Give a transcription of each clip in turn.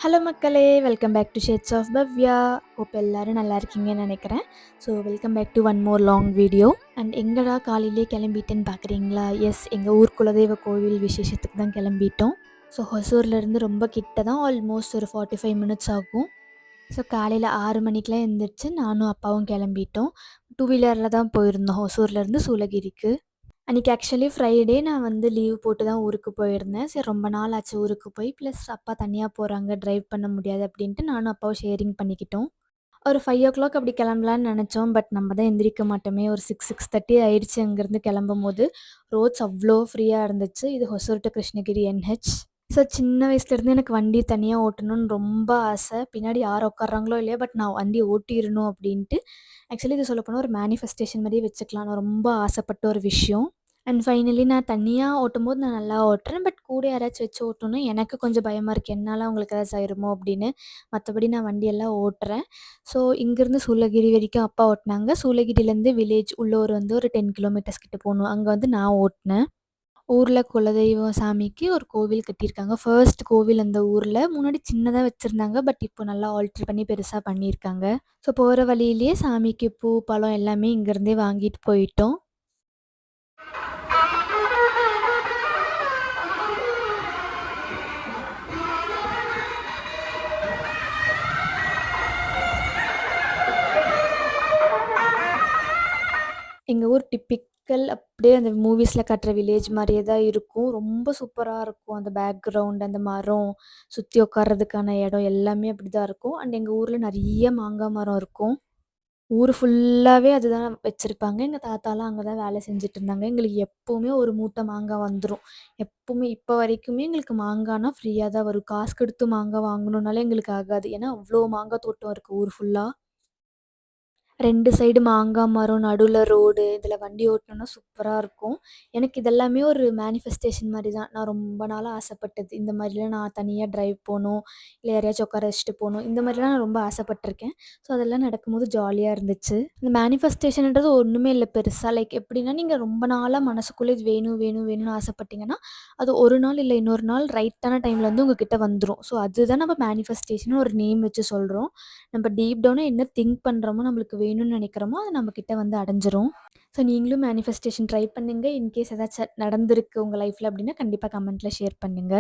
Hello மக்களே! Welcome back to shades of Bhavya. Hope எல்லாரும் நல்லா இருக்கீங்கன்னு நெனைக்கிறேன். So welcome back to one more long video. And எங்கடா காலையிலே கிளம்பிட்டேன்னு பார்க்குறீங்களா? எஸ், எங்கள் ஊர் குலதெய்வ கோவில் விசேஷத்துக்கு தான் கிளம்பிட்டோம். ஸோ ஹொசூர்லேருந்து ரொம்ப கிட்ட தான், ஆல்மோஸ்ட் ஒரு 45 மினிட்ஸ் ஆகும். ஸோ காலையில் 6 மணிக்கெலாம் எழுந்திரிச்சு நானும் அப்பாவும் கிளம்பிட்டோம். டூ வீலரில் தான் போயிருந்தோம் ஹொசூர்லேருந்து சூளகிரிக்கு. அன்றைக்கி ஆக்சுவலி ஃப்ரைடே நான் வந்து லீவ் போட்டு தான் ஊருக்கு போயிருந்தேன். சரி, ரொம்ப நாள் ஆச்சு ஊருக்கு போய். ப்ளஸ் அப்பா தனியாக போகிறாங்க, ட்ரைவ் பண்ண முடியாது அப்படின்ட்டு நானும் அப்பாவும் ஷேரிங் பண்ணிக்கிட்டோம். ஒரு 5:00 அப்படி கிளம்பலான்னு நினச்சோம். பட் நம்ம தான் எந்திரிக்க மாட்டோமே. ஒரு 6:30 ஆயிடுச்சு அங்கேருந்து கிளம்பும்போது. ரோட்ஸ் அவ்வளோ ஃப்ரீயாக இருந்துச்சு. இது Hosur to Krishnagiri NH. So சின்ன வயசுலேருந்து எனக்கு வண்டி தனியாக ஓட்டணும்னு ரொம்ப ஆசை. பின்னாடி யார் உட்கார்றாங்களோ இல்லையோ, பட் நான் வண்டி ஓட்டிடணும் அப்படின்ட்டு. ஆக்சுவலி இது சொல்லப்போனால் ஒரு மேனிஃபெஸ்டேஷன் மாதிரியே வச்சுக்கலாம். நான் ரொம்ப ஆசைப்பட்ட ஒரு விஷயம். அண்ட் ஃபைனலி நான் தனியாக ஓட்டும்போது நான் நல்லா ஓட்டுறேன். பட் கூட யாராச்சும் வச்சு ஓட்டணும்னா எனக்கு கொஞ்சம் பயமாக இருக்குது. என்னால் அவங்களுக்கு ஏதாச்சும் ஆயிருமோ அப்படின்னு. மற்றபடி நான் வண்டியெல்லாம் ஓட்டுறேன். ஸோ இங்கேருந்து சூளகிரி வரைக்கும் அப்பா ஓட்டினாங்க. சூளகிரிலேருந்து வில்லேஜ் உள்ளூர் வந்து ஒரு 10 கிலோமீட்டர்ஸ் கிட்ட போகணும். அங்கே வந்து நான் ஓட்டினேன். ஊர்ல குலதெய்வம் சாமிக்கு ஒரு கோவில் கட்டியிருக்காங்க. ஃபர்ஸ்ட் கோவில் அந்த ஊர்ல. முன்னாடி சின்னதா வச்சிருந்தாங்க. பட் இப்போ நல்லா ஆல்டர் பண்ணி பெருசா பண்ணியிருக்காங்க. ஸோ போற வழியிலேயே சாமிக்கு பூ, பழம் எல்லாமே இங்கருந்தே வாங்கிட்டு போயிட்டோம். எங்க ஊர் டிப்பிக்கல் அப்படியே அந்த மூவிஸ்ல காட்டுற வில்லேஜ் மாரியே தான் இருக்கும். ரொம்ப சூப்பரா இருக்கும். அந்த பேக்ரவுண்ட், அந்த மரம், சுத்தி உட்கார்றதுக்கான இடம் எல்லாமே அப்படிதான் இருக்கும். அண்ட் எங்க ஊர்ல நெறைய மாங்காய் மரம் இருக்கும். ஊர் ஃபுல்லாவே அதுதான் வச்சிருப்பாங்க. எங்க தாத்தாலாம் அங்க தான் வேலை செஞ்சுட்டு இருந்தாங்க. எங்களுக்கு எப்பவுமே ஒரு மூட்டை மாங்காய் வந்துரும். எப்பவுமே இப்ப வரைக்குமே எங்களுக்கு மாங்கானா ஃப்ரீயா தான் வரும். காசு குடுத்து மாங்காய் வாங்கணும்னாலே எங்களுக்கு ஆகாது. ஏன்னா அவ்ளோ மாங்காய் தோட்டம் இருக்கு ஊர் ஃபுல்லா. 2 சைடு மாங்கா மரம், நடுவுல ரோடு. இதில வண்டி ஓட்டணும்னா சூப்பரா இருக்கும். எனக்கு இதெல்லாமே ஒரு மேனிஃபெஸ்டேஷன் மாரி தான். நான் ரொம்ப நாளா ஆசைப்பட்டது. இந்த மாரிலாம் நான் தனியா டிரைவ் போணும், இல்ல யாரையாச்சும் உட்கார வச்சுட்டு போணும். இந்த மாரிலாம் நான் ரொம்ப ஆசைப்பட்டுருக்கேன். ஸோ அதெல்லாம் நடக்கும்போது ஜாலியா இருந்துச்சு. இந்த மேனிஃபெஸ்டேஷன்ன்றது ஒண்ணுமே இல்ல பெருசா. லைக் எப்படின்னா, நீங்க ரொம்ப நாளா மனசுக்குள்ள இது வேணும், வேணும், வேணும்னு ஆசைப்பட்டீங்கன்னா, அது ஒரு நாள் இல்ல இன்னொரு நாள் ரைட்டான டைம்ல வந்து உங்ககிட்ட வந்துரும். ஸோ அதுதான் நம்ம மேனிஃபெஸ்டேஷன்னு ஒரு நேம் வச்சு சொல்றோம். நம்ம டீப் டவுனா என்ன திங்க் பண்ணுறோமோ, நம்மளுக்கு வேணும்னு நினைக்கிறோமோ, அது நம்மக்கிட்ட வந்து அடைஞ்சிரும். ஸோ நீங்களும் மேனிஃபெஸ்டேஷன் ட்ரை பண்ணுங்க. இன்கேஸ் ஏதாச்சும் நடந்திருக்கு உங்க லைஃப்ல அப்படின்னா, கண்டிப்பா கமெண்ட்ல ஷேர் பண்ணுங்க.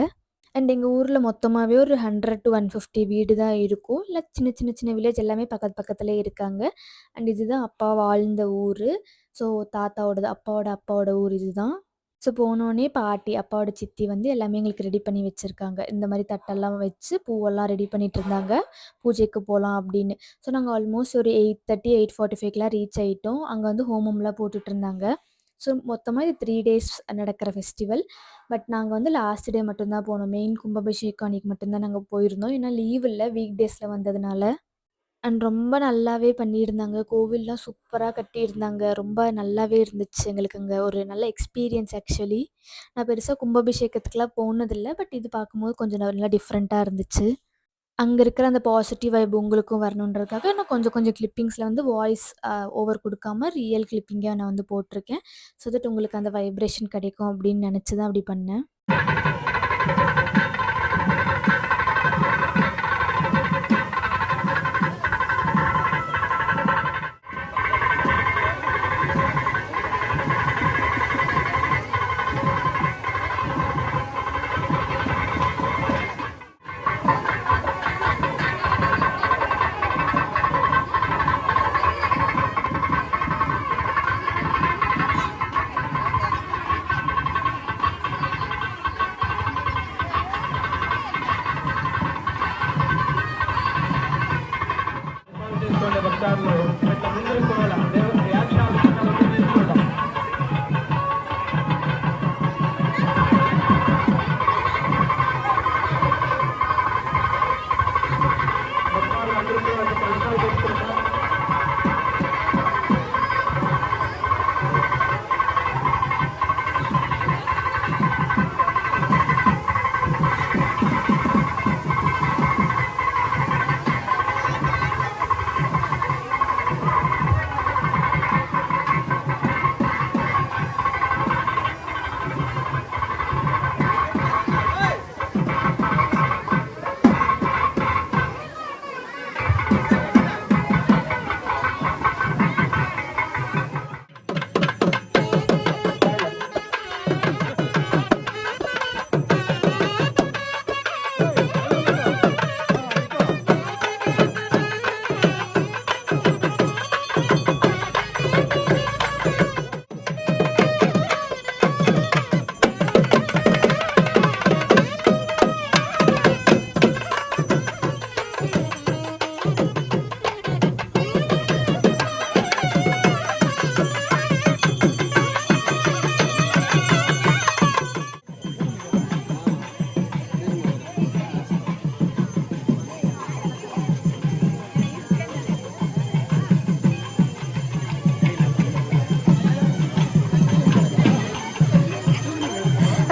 அண்ட் எங்க ஊர்ல மொத்தமாவே ஒரு 100 to 150 வீடு தான் இருக்கும். இல்ல சின்ன சின்ன சின்ன வில்லேஜ் எல்லாமே பக்கத்து பக்கத்திலே இருக்காங்க. அண்ட் இதுதான் அப்பா வாழ்ந்த ஊரு. ஸோ தாத்தாவோடது, அப்பாவோட அப்பாவோட ஊர் இதுதான். ஸோ போனோனே பாட்டி, அப்பாவோட சித்தி வந்து எல்லாமே எங்களுக்கு ரெடி பண்ணி வச்சிருக்காங்க. இந்த மாரி தட்டெல்லாம் வச்சு பூவெல்லாம் ரெடி பண்ணிட்டுருந்தாங்க. பூஜைக்கு போலாம் அப்படின்னு. ஸோ நாங்க ஆல்மோஸ்ட் ஒரு 8:30, 8:45க்குலாம் ரீச் ஆயிட்டோம். அங்க வந்து ஹோமம்லாம் போட்டுட்ருந்தாங்க. ஸோ மொத்தமா இது 3 டேஸ் நடக்கிற ஃபெஸ்டிவல். பட் நாங்க வந்து லாஸ்ட் டே மட்டும் தான் போனோம். மெயின் கும்பாபிஷேகம் அன்னைக்கு மட்டும் தான் நாங்க போயிருந்தோம். ஏன்னா லீவ் இல்ல, வீக் டேஸ்ல வந்ததுனால. அண்ட் ரொம்ப நல்லாவே பண்ணியிருந்தாங்க. கோவில்லாம் சூப்பரா கட்டியிருந்தாங்க. ரொம்ப நல்லாவே இருந்துச்சு. எங்களுக்கு அங்க ஒரு நல்ல எக்ஸ்பீரியன்ஸ் ஆக்சுவலி. நான் பெருசா கும்பாபிஷேகத்துக்குலாம் போனதில்ல. பட் இது பார்க்கும்போது கொஞ்சம் நல்லா டிஃப்ரெண்ட்டா இருந்துச்சு. அங்க இருக்கிற அந்த பாசிட்டிவ் வைப் உங்களுக்கும் வரணுன்றதுக்காக நான் கொஞ்சம் கொஞ்சம் கிளிப்பிங்ஸ்ல வந்து வாய்ஸ் ஓவர் குடுக்காம ரியல் கிளிப்பிங்கா நான் வந்து போட்டிருக்கேன். ஸோ தட் உங்களுக்கு அந்த வைப்ரேஷன் கிடைக்கும் அப்படின்னு நினச்சு தான் அப்படி பண்ணேன்.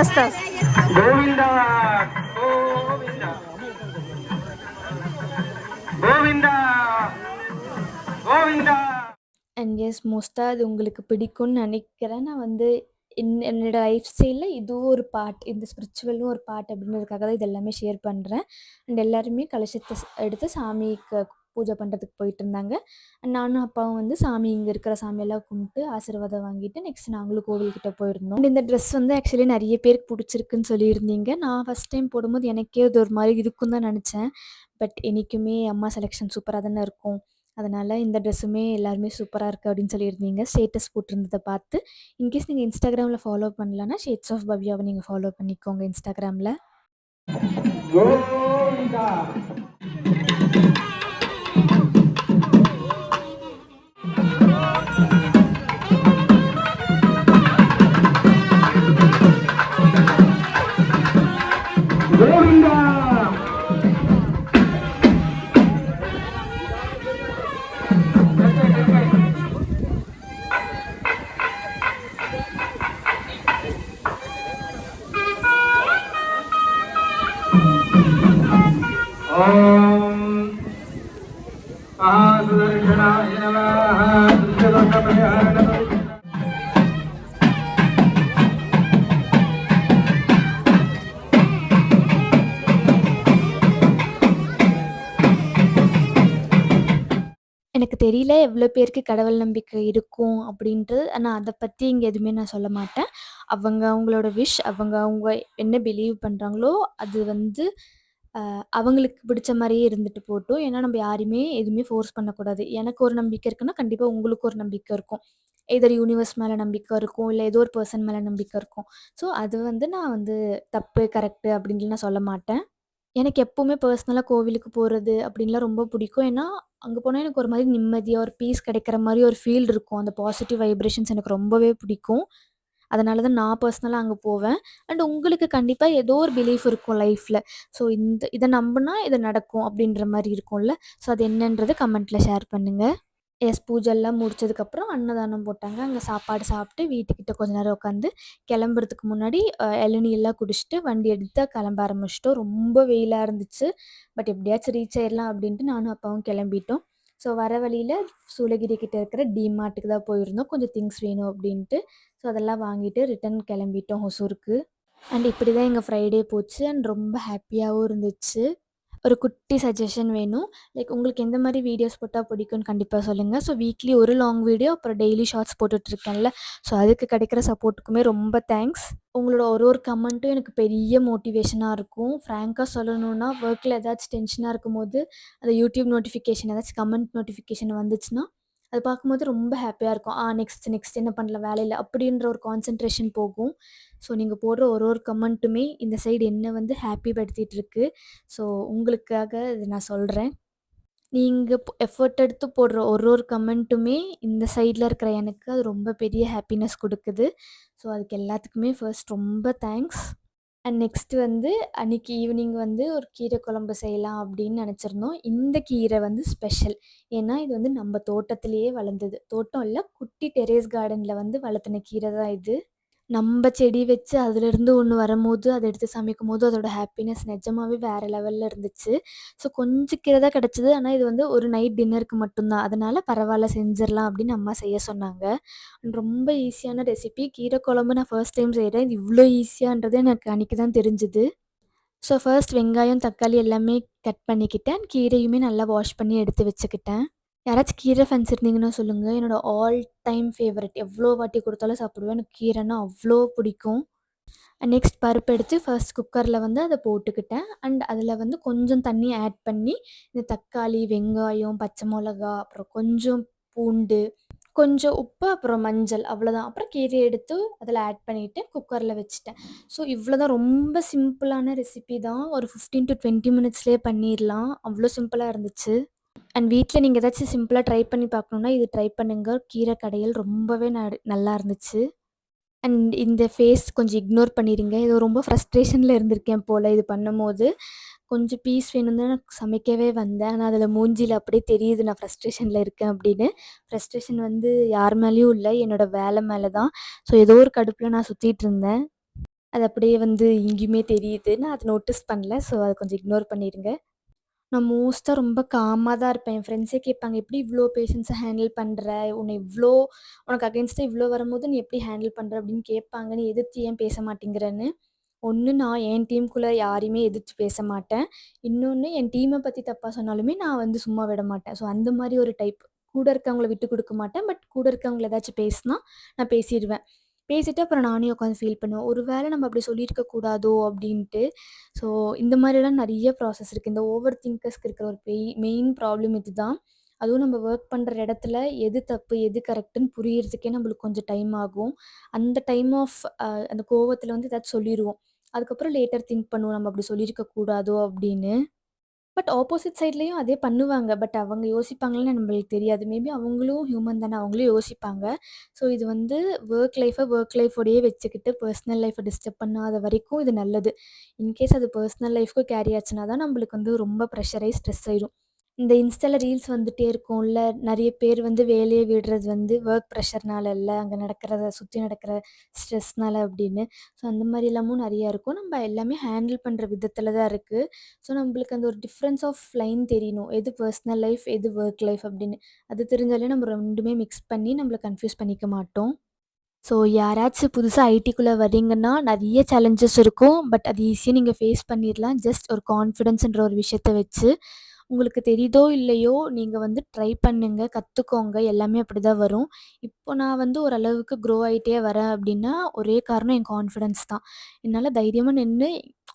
Ustaz. Govinda Govinda Govinda Govinda. And yes மோஸ்ட்டாக அது உங்களுக்கு பிடிக்கும்னு நினைக்கிறேன். நான் வந்து என்னோட லைஃப் ஸ்டைலில் இதுவும் ஒரு பார்ட், இந்த ஸ்பிரிச்சுவலும் ஒரு பார்ட் அப்படின்றதுக்காக தான் இது எல்லாமே ஷேர் பண்ணுறேன். அண்ட் எல்லாருமே கலசத்தை எடுத்து சாமிக்கு பூஜை பண்ணுறதுக்கு போயிட்டு இருந்தாங்க. நானும் அப்பாவும் வந்து சாமி இங்கே இருக்கிற சாமியெல்லாம் கும்பிட்டு ஆசீர்வாதம் வாங்கிட்டு நெக்ஸ்ட் நாங்களும் கோவில்கிட்ட போயிருந்தோம். அண்ட் இந்த ட்ரெஸ் வந்து ஆக்சுவலி நிறைய பேருக்கு பிடிச்சிருக்குன்னு சொல்லியிருந்தீங்க. நான் ஃபஸ்ட் டைம் போடும்போது எனக்கே அது ஒரு மாதிரி இருக்குன்னு தான் நினச்சேன். பட் என்றைக்குமே அம்மா செலெக்ஷன் சூப்பராக தானே இருக்கும். அதனால் இந்த ட்ரெஸ்ஸுமே எல்லாருமே சூப்பராக இருக்குது அப்படின்னு சொல்லியிருந்தீங்க. ஸ்டேட்டஸ் போட்டிருந்ததை பார்த்து. இன்கேஸ் நீங்கள் இன்ஸ்டாகிராமில் ஃபாலோ பண்ணலன்னா ஷேட்ஸ் ஆஃப் பவ்யாவை நீங்கள் ஃபாலோ பண்ணிக்கோங்க இன்ஸ்டாகிராமில். கோவிந்தா கோவிந்தா. ஓம் மகாசுதர்ஷனாய நமः. துஷ்யதோஷபரிஹாரண. எனக்கு தெரியல எவ்வளோ பேருக்கு கடவுள் நம்பிக்கை இருக்கும் அப்படின்ட்டு. ஆனால் அதை பற்றி இங்கே எதுவுமே நான் சொல்ல மாட்டேன். அவங்களோட விஷ், அவங்க என்ன பிலீவ் பண்ணுறாங்களோ அது வந்து அவங்களுக்கு பிடிச்ச மாதிரியே இருந்துட்டு போகட்டும். ஏன்னா நம்ம யாரையுமே எதுவுமே ஃபோர்ஸ் பண்ணக்கூடாது. எனக்கு ஒரு நம்பிக்கை இருக்குன்னா கண்டிப்பாக உங்களுக்கு ஒரு நம்பிக்கை இருக்கும். எதர் யூனிவர்ஸ் மேலே நம்பிக்கை இருக்கும், இல்லை ஏதோ ஒரு பர்சன் மேலே நம்பிக்கை இருக்கும். ஸோ அது வந்து நான் வந்து தப்பு கரெக்டு அப்படின்ட்டு நான் சொல்ல மாட்டேன். எனக்கு எப்பவுமே பர்சனலா கோவிலுக்கு போறது அப்படின்லாம் ரொம்ப பிடிக்கும். ஏன்னா, அங்க போனா எனக்கு ஒரு மாரி நிம்மதியா, ஒரு பீஸ் கிடைக்கிற மாரி ஒரு ஃபீல் இருக்கும். அந்த பாசிட்டிவ் வைப்ரேஷன்ஸ் எனக்கு ரொம்பவே பிடிக்கும். அதனால தான் நான் பர்சனலா அங்க போவேன். அண்ட் உங்களுக்கு கண்டிப்பா ஏதோ ஒரு பிலீஃப் இருக்கும் லைஃப்ல. ஸோ இத நம்புனா இது நடக்கும் அப்படின்ற மாரி இருக்கும்ல. ஸோ அது என்னன்றத கமெண்ட்ல ஷேர் பண்ணுங்க. எஸ் பூஜைலாம் முடிச்சதுக்கப்புறம் அன்னதானம் போட்டாங்க. அங்கே சாப்பாடு சாப்பிட்டு வீட்டுக்கிட்ட கொஞ்ச நேரம் உட்காந்து கிளம்புறதுக்கு முன்னாடி இளநீர்லாம் குடிச்சிட்டு வண்டி எடுத்து கிளம்ப ஆரம்பிச்சிட்டோம். ரொம்ப வெயிலாக இருந்துச்சு. பட் எப்படியாச்சும் ரீச் ஆயிடலாம் அப்படின்ட்டு நானும் அப்பாவும் கிளம்பிட்டோம். ஸோ வர வழியில் சூளகிரி கிட்ட இருக்கிற டிமார்ட்டுக்கு தான் போயிருந்தோம். கொஞ்சம் திங்ஸ் வேணும் அப்படின்ட்டு. ஸோ அதெல்லாம் வாங்கிட்டு ரிட்டர்ன் கிளம்பிட்டோம் ஒசூருக்கு. அண்ட் இப்படி தான் எங்கள் ஃப்ரைடே போச்சு. அண்ட் ரொம்ப ஹாப்பியாகவும் இருந்துச்சு. ஒரு குட்டி சஜஷன் வேணும். லைக் உங்களுக்கு எந்த மாரி வீடியோஸ் போட்டா பிடிக்கும்னு கண்டிப்பா சொல்லுங்க. ஸோ வீக்லி ஒரு லாங் வீடியோ, அப்புறம் டெய்லி ஷார்ட்ஸ் போட்டுட்ருக்கேன்ல. ஸோ அதுக்கு கிடைக்கிற சப்போர்ட்டுக்குமே ரொம்ப தேங்க்ஸ். உங்களோட ஒரு கமெண்ட்டும் எனக்கு பெரிய மோட்டிவேஷனா இருக்கும். ஃப்ராங்க்கா சொல்லணும்னா, ஒர்க்ல ஏதாச்சும் டென்ஷனா இருக்கும்போது, அந்த யூடியூப் நோட்டிஃபிகேஷன் ஏதாச்சும் கமெண்ட் நோட்டிஃபிகேஷன் வந்துச்சுன்னா, அது பார்க்கும்போது ரொம்ப ஹாப்பியா இருக்கும். நெக்ஸ்ட் என்ன பண்ணலாம் வேலையில அப்படின்ற ஒரு கான்சன்ட்ரேஷன் போகும். ஸோ நீங்க போடுற ஒரு கமெண்ட்டுமே இந்த சைடு என்ன வந்து ஹாப்பி படுத்திட்டுருக்கு. ஸோ உங்களுக்காக இத நான் சொல்றேன். நீங்க எஃபோர்ட் எடுத்து போடுற ஒரு கமெண்ட்டுமே இந்த சைட்ல இருக்கிற எனக்கு அது ரொம்ப பெரிய ஹாப்பினஸ் குடுக்குது. ஸோ அதுக்கு எல்லாத்துக்குமே ஃபர்ஸ்ட் ரொம்ப தேங்க்ஸ். அண்ட் நெக்ஸ்ட் வந்து அன்னைக்கு ஈவினிங் வந்து ஒரு கீரை குழம்பு செய்யலாம் அப்படின்னு நெனச்சிருந்தோம். இந்த கீரை வந்து ஸ்பெஷல். ஏன்னா இது வந்து நம்ம தோட்டத்திலேயே வளர்ந்தது. தோட்டம் இல்ல, குட்டி டெரேஸ் கார்டன்ல வந்து வளர்த்துன கீரை தான் இது. நம்ப செடி வச்சு அதுலேருந்து ஒண்ணு வரும்போது, அத எடுத்து சமைக்கும்போது, அதோட ஹாப்பினஸ் நிஜமாவே வேற லெவல்ல இருந்துச்சு. ஸோ கொஞ்சம் கீரை தான் கிடச்சது. ஆனா இது வந்து ஒரு நைட் டின்னருக்கு மட்டும் தான். அதனால பரவால்ல செஞ்சிரலாம் அப்படின்னு அம்மா செய்ய சொன்னாங்க. ரொம்ப ஈஸியான ரெசிபி. கீரை குழம்பு நான் ஃபர்ஸ்ட் டைம் செய்றேன். இது இவ்ளோ ஈஸியான்றது எனக்கு அன்னைக்கு தான் தெரிஞ்சுது. ஸோ ஃபர்ஸ்ட் வெங்காயம், தக்காளி எல்லாமே கட் பண்ணிக்கிட்டேன். கீரையுமே நல்லா வாஷ் பண்ணி எடுத்து வச்சுக்கிட்டேன். யாராச்சும் கீரை ஃபேன்ஸ் இருந்தீங்கன்னா சொல்லுங்க. என்னோட ஆல் டைம் ஃபேவரைட். எவ்வளோ வாட்டி குடுத்தாலும் சாப்பிடுவேன். எனக்கு கீரைன்னா அவ்ளோ பிடிக்கும். நெக்ஸ்ட் பருப்பு எடுத்து ஃபர்ஸ்ட் குக்கரில் வந்து அத போட்டுக்கிட்டேன். அண்ட் அதில வந்து கொஞ்சம் தண்ணி ஆட் பண்ணி, இந்த தக்காளி, வெங்காயம், பச்சை மொளகா, அப்புறம் கொஞ்சம் பூண்டு, கொஞ்சம் உப்பு, அப்புறம் மஞ்சள் அவ்வளோதான். அப்புறம் கீரைய எடுத்து அதில ஆட் பண்ணிட்டு குக்கரில வச்சுட்டேன். ஸோ இவ்வளோ தான். ரொம்ப சிம்பிளான ரெசிபி தான். ஒரு 15 to 20 மினிட்ஸ்லேயே பண்ணிரலாம். அவ்வளோ சிம்பிளா இருந்துச்சு. அண்ட் வீட்ல நீங்க ஏதாச்சும் சிம்பிளா ட்ரை பண்ணி பார்க்கணுன்னா, இது ட்ரை பண்ணுங்க. கீரை கடையல் ரொம்பவே நல்லா இருந்துச்சு. அண்ட் இந்த ஃபேஸ் கொஞ்சம் இக்னோர் பண்ணிருங்க. ஏதோ ரொம்ப ஃப்ரஸ்ட்ரேஷன்ல இருந்திருக்கேன் போல இது பண்ணும்போது. கொஞ்சம் பீஸ் வேணும்னு தான் நான் சமைக்கவே வந்தேன். ஆனா அதில மூஞ்சில அப்படியே தெரியுது நான் ஃப்ரஸ்ட்ரேஷன்ல இருக்கேன் அப்படின்னு. ஃப்ரஸ்ட்ரேஷன் வந்து யார் மேலயும் இல்ல. என்னோட வேலை மேல தான். ஸோ ஏதோ ஒரு கடுப்புல நான் சுத்திட்டு இருந்தேன். அது அப்படியே வந்து இங்கேயுமே தெரியுது. நான் அத நோட்டீஸ் பண்ணல. ஸோ அத கொஞ்சம் இக்னோர் பண்ணிருங்க. நான் மோஸ்ட்டா ரொம்ப காமா தான் இருப்பேன். என் ஃப்ரெண்ட்ஸே கேட்பாங்க, "எப்படி இவ்ளோ பேஷன்ஸா ஹேண்டில் பண்ற? உனக்கு அகைன்ஸ்ட்டா இவ்ளோ வரும்போது நீ எப்படி ஹேண்டில் பண்ற?" அப்படின்னு கேட்பாங்க. "நீ எதிர்த்து ஏன் பேச மாட்டேங்கிறன்னு?" ஒண்ணு நான் என் டீமுக்குள்ள யாரையுமே எதிர்த்து பேச மாட்டேன். இன்னொன்னு என் டீம பத்தி தப்பா சொன்னாலுமே நான் வந்து சும்மா விட மாட்டேன். ஸோ அந்த மாரி ஒரு டைப். கூட இருக்கவங்கள விட்டு குடுக்க மாட்டேன். பட் கூட இருக்கவங்கள ஏதாச்சும் பேசினா நான் பேசிருவேன். பேசிட்டு அப்புறம் நானே உட்காந்து ஃபீல் பண்ணுவேன். ஒரு வேள நம்ம அப்படி சொல்லியிருக்க கூடாதோ அப்படின்ட்டு. ஸோ இந்த மாரிலாம் நெறைய ப்ராசஸ் இருக்கு. இந்த ஓவர் திங்கர்ஸ்க்கு இருக்கிற ஒரு மெயின் ப்ராப்ளம் இதுதான். அதுவும் நம்ம வொர்க் பண்ற இடத்துல எது தப்பு, எது கரெக்ட்டுன்னு புரியறதுக்கே நம்மளுக்கு கொஞ்சம் டைம் ஆகும். அந்த டைம் ஆஃப் அந்த கோவத்துல வந்து ஏதாச்சும் சொல்லிருவோம். அதுக்கப்புறம் லேட்டர் திங்க் பண்ணுவோம். நம்ம அப்படி சொல்லியிருக்க கூடாதோ அப்படின்னு. பட் ஆப்போசிட் சைட்லயும் அதே பண்ணுவாங்க. பட் அவங்க யோசிப்பாங்களான்னு நம்மளுக்கு தெரியாது. மேபி அவங்களும் ஹியூமன் தானே. அவங்களும் யோசிப்பாங்க. ஸோ இது வந்து ஒர்க் லைஃபோடயே வச்சுக்கிட்டு பர்சனல் லைஃப டிஸ்டர்ப் பண்ணாத வரைக்கும் இது நல்லது. இன்கேஸ் அது பர்சனல் லைஃப்க்கும் கேரி ஆச்சுனா தான் நம்மளுக்கு வந்து ரொம்ப ஸ்ட்ரெஸ் ஆயிரும். இந்த இன்ஸ்டால ரீல்ஸ் வந்துட்டே இருக்கும்ல. நெறைய பேர் வந்து வேலைய விடுறது வந்து வொர்க் ப்ரெஷர்னால இல்ல. அங்க சுத்தி நடக்கிற ஸ்ட்ரெஸ்னால அப்படின்னு. ஸோ அந்த மாரி எல்லாமும் நெறையா இருக்கும். நம்ம எல்லாமே ஹேண்டில் பண்ற விதத்தில தான் இருக்கு. ஸோ நம்மளுக்கு அந்த ஒரு டிஃப்ரென்ஸ் ஆஃப் லைன் தெரியணும். எது பர்சனல் லைஃப், எது வொர்க் லைஃப் அப்படின்னு. அது தெரிஞ்சாலே நம்ம 2மே மிக்ஸ் பண்ணி நம்மள கன்ஃப்யூஸ் பண்ணிக்க மாட்டோம். ஸோ யாராச்சும் புதுசா ஐடிக்குள்ள வரீங்கன்னா, நெறைய சேலஞ்சஸ் இருக்கும். பட் அது ஈஸியா நீங்க ஃபேஸ் பண்ணிரலாம். ஜஸ்ட் ஒரு கான்ஃபிடன்ஸ்ன்ற ஒரு விஷயத்த வச்சு. உங்களுக்கு தெரியுதோ இல்லையோ, நீங்க வந்து ட்ரை பண்ணுங்க, கத்துக்கோங்க. எல்லாமே அப்படிதான் வரும். இப்போ நான் வந்து ஓரளவுக்கு ஆயிட்டே வரேன் அப்படின்னா, ஒரே காரணம் என் கான்ஃபிடன்ஸ் தான். என்னால தைரியமா நின்னு,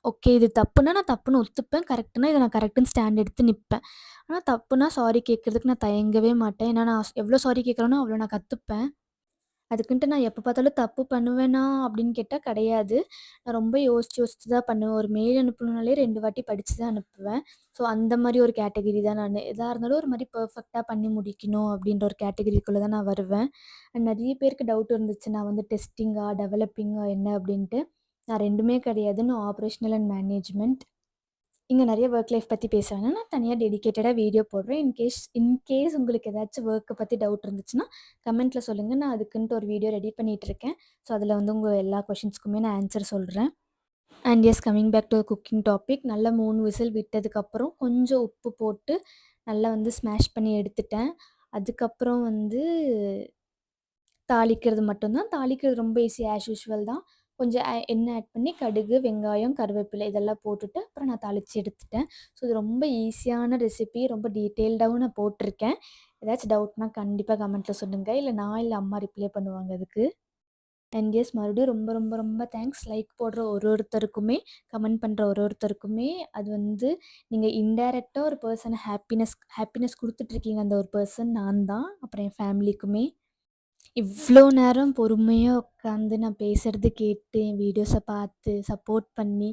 ஓகே இது தப்புனா நான் தப்புன்னு ஒத்துப்பேன். கரெக்ட்னா இத நான் கரெக்ட்டுன்னு ஸ்டாண்ட் எடுத்து நிப்பேன். ஆனா தப்புனா சாரி கேட்கறதுக்கு நான் தயங்கவே மாட்டேன். ஏன்னா நான் எவ்வளோ சாரி கேட்குறேனோ, அவ்வளோ நான் கத்துப்பேன். அதுக்குன்ட்டு நான் எப்ப பார்த்தாலும் தப்பு பண்ணுவேனா அப்படின்னு கேட்டா கிடையாது. நான் ரொம்ப யோசிச்சு யோசிச்சு தான் பண்ணுவேன். ஒரு மெயில் அனுப்பணும்னாலே 2 வாட்டி படிச்சு தான் அனுப்புவேன். ஸோ அந்த மாரி ஒரு கேட்டகரி தான் நானு. எதா இருந்தாலும் ஒரு மாரி பெர்ஃபெக்ட்டா பண்ணி முடிக்கணும் அப்படின்ற ஒரு கேட்டகரிக்குள்ள தான் நான் வருவேன். அண்ட் நெறைய பேருக்கு டவுட் இருந்துச்சு. நான் வந்து டெஸ்டிங்கா, டெவலப்பிங்கா என்ன அப்படின்ட்டு. நான் 2மே கிடையாது. நான் ஆப்பரேஷனல் அண்ட் மேனேஜ்மெண்ட். இங்க நெறைய ஒர்க் லைஃப் பத்தி பேச வேணாம். நான் தனியா டெடிகேட்டடா வீடியோ போடுறேன். இன்கேஸ் உங்களுக்கு ஏதாச்சும் ஒர்க்க பத்தி டவுட் இருந்துச்சுன்னா, கமெண்ட்ல சொல்லுங்க. நான் அதுக்குன்ட்டு ஒரு வீடியோ ரெடி பண்ணிட்டுருக்கேன். ஸோ, அதில வந்து உங்க எல்லா கொஷின்ஸ்க்குமே நான் ஆன்சர் சொல்றேன். And yes coming back to cooking topic. நல்லா 3 விசில் விட்டதுக்கப்புறம் கொஞ்சம் உப்பு போட்டு நல்லா வந்து ஸ்மாஷ் பண்ணி எடுத்துட்டேன். அதுக்கப்புறம் வந்து தாளிக்கிறது மட்டும் தான். தாளிக்கிறது ரொம்ப ஈஸி ஆஸ் யூசுவல் தான். கொஞ்சம் எண்ணெய் ஆட் பண்ணி கடுகு, வெங்காயம், கருவேப்பிலை இதெல்லாம் போட்டுட்டு, அப்புறம் நான் தாளிச்சு எடுத்துட்டேன். ஸோ இது ரொம்ப ஈஸியான ரெசிபி. ரொம்ப டீட்டெயில்டாவும் நான் போட்டிருக்கேன். ஏதாச்சும் டவுட்னா கண்டிப்பா கமெண்ட்ல சொல்லுங்க. இல்ல நான் இல்ல அம்மா ரிப்ளை பண்ணுவாங்க அதுக்கு. அண்ட் எஸ் மறுபடியும் ரொம்ப ரொம்ப ரொம்ப தேங்க்ஸ். லைக் போடுற ஒருத்தருக்குமே, கமெண்ட் பண்ற ஒருத்தருக்குமே, அது வந்து நீங்க இன்டைரக்ட்டா ஒரு பெர்சன ஹேப்பினஸ் குடுத்துட்டுருக்கீங்க. அந்த ஒரு பெர்சன் நான் தான். அப்புறம் என் ஃபேமிலிக்குமே. இவ்ளோ நேரம் பொறுமையா உட்காந்து நான் பேசுறது கேட்டு, என் வீடியோஸ பார்த்து, சப்போர்ட் பண்ணி,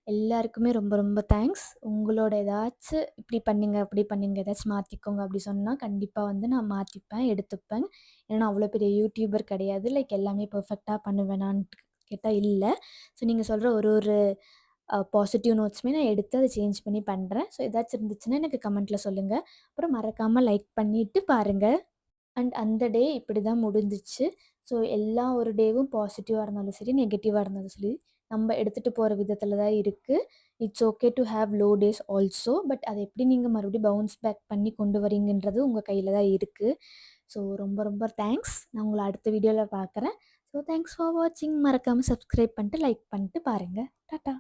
எல்லாருக்குமே ரொம்ப ரொம்ப தேங்க்ஸ். உங்களோட ஏதாச்சு இப்படி பண்ணுங்க, அப்படி பண்ணுங்க, ஏதாச்சும் மாத்திக்கோங்க அப்படி சொன்னா, கண்டிப்பா வந்து நான் மாத்திப்பேன், எடுத்துப்பேன். ஏன்னா நான் அவ்வளோ பெரிய யூடியூபர் கிடையாது. லைக் எல்லாமே பெர்ஃபெக்ட்டா பண்ணுவேனான்ட்டு கேட்டா இல்ல. ஸோ நீங்க சொல்ற ஒரு ஒரு பாசிட்டிவ் நோட்ஸுமே நான் எடுத்து அத சேஞ்ச் பண்ணி பண்றேன். ஸோ ஏதாச்சும் இருந்துச்சுன்னா எனக்கு கமெண்ட்ல சொல்லுங்க. அப்புறம் மறக்காம லைக் பண்ணிட்டு பாருங்க. அண்ட் அந்த டே இப்படி தான் முடிஞ்சுச்சு. ஸோ எல்லா ஒரு டேவும் பாசிட்டிவா இருந்தாலும் சரி, நெகட்டிவா இருந்தாலும் சரி, நம்ம எடுத்துட்டு போற விதத்தில தான் இருக்கு. It's okay to have low days also. But அத எப்படி நீங்க மறுபடியும் பவுன்ஸ் பேக் பண்ணி கொண்டு வரீங்கன்றது உங்க கையில தான் இருக்கு. ஸோ ரொம்ப ரொம்ப தேங்க்ஸ். நான் உங்கள அடுத்த வீடியோல பார்க்குறேன். ஸோ தேங்க்ஸ் ஃபார் வாட்சிங். மறக்காம சப்ஸ்கிரைப் பண்ணிட்டு, லைக் பண்ணிட்டு பாருங்க. டாட்டா.